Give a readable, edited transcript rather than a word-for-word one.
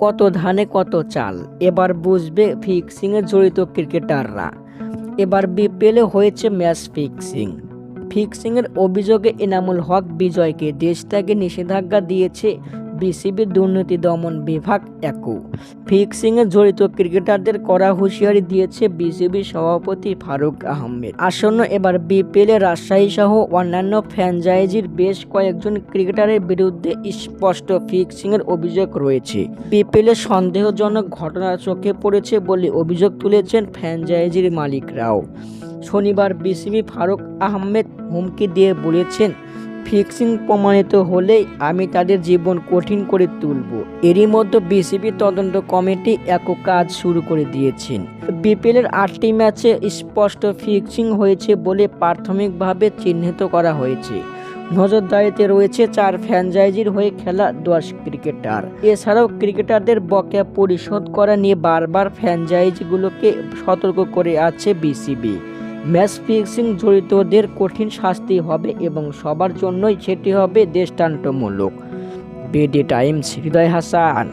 কত ধানে কত চাল, এবার বুঝবে ফিক্সিংয়ে জড়িত ক্রিকেটাররা। এবার বিপিএলে হয়েছে ম্যাচ ফিক্সিং। ফিক্সিংয়ের অভিযোগে এনামুল হক বিজয়কে দেশ ত্যাগে নিষেধাজ্ঞা দিয়েছে বিসিবির দুর্নীতি দমন বিভাগ একু। ফিক্সিংয়ে জড়িত ক্রিকেটারদের কড়া হুঁশিয়ারি দিয়েছে বিসিবি সভাপতি ফারুক আহমেদ। আসন্ন এবার বিপিএলে রাজশাহী সহ অন্যান্য ফ্র্যাঞ্চাইজির বেশ কয়েকজন ক্রিকেটারের বিরুদ্ধে স্পষ্ট ফিক্সিংয়ের অভিযোগ রয়েছে। বিপিএলে সন্দেহজনক ঘটনা চোখে পড়েছে বলে অভিযোগ তুলেছেন ফ্র্যাঞ্চাইজির মালিকরাও। শনিবার বিসিবি ফারুক আহমেদ হুমকি দিয়ে বলেছেন, ফিক্সিং প্রমাণিত হলেই আমি তাদের জীবন কঠিন করে তুলব। এরই মধ্যে বিসিবি তদন্ত কমিটি একক কাজ শুরু করে দিয়েছেন। বিপিএলের 8টি ম্যাচে স্পষ্ট ফিক্সিং হয়েছে বলে প্রাথমিকভাবে চিহ্নিত করা হয়েছে। নজরদারিতে রয়েছে 4 ফ্র্যাঞ্চাইজির হয়ে খেলা 10 ক্রিকেটার। এছাড়াও ক্রিকেটারদের বকেয়া পরিশোধ করা নিয়ে বারবার ফ্র্যাঞ্চাইজিগুলোকে সতর্ক করে আছে বিসিবি। ম্যাচ ফিক্সিং জড়িতদের কঠিন শাস্তি হবে এবং সবার জন্যই সেটি হবে দৃষ্টান্তমূলক। বিডি টাইমস, হৃদয় হাসান।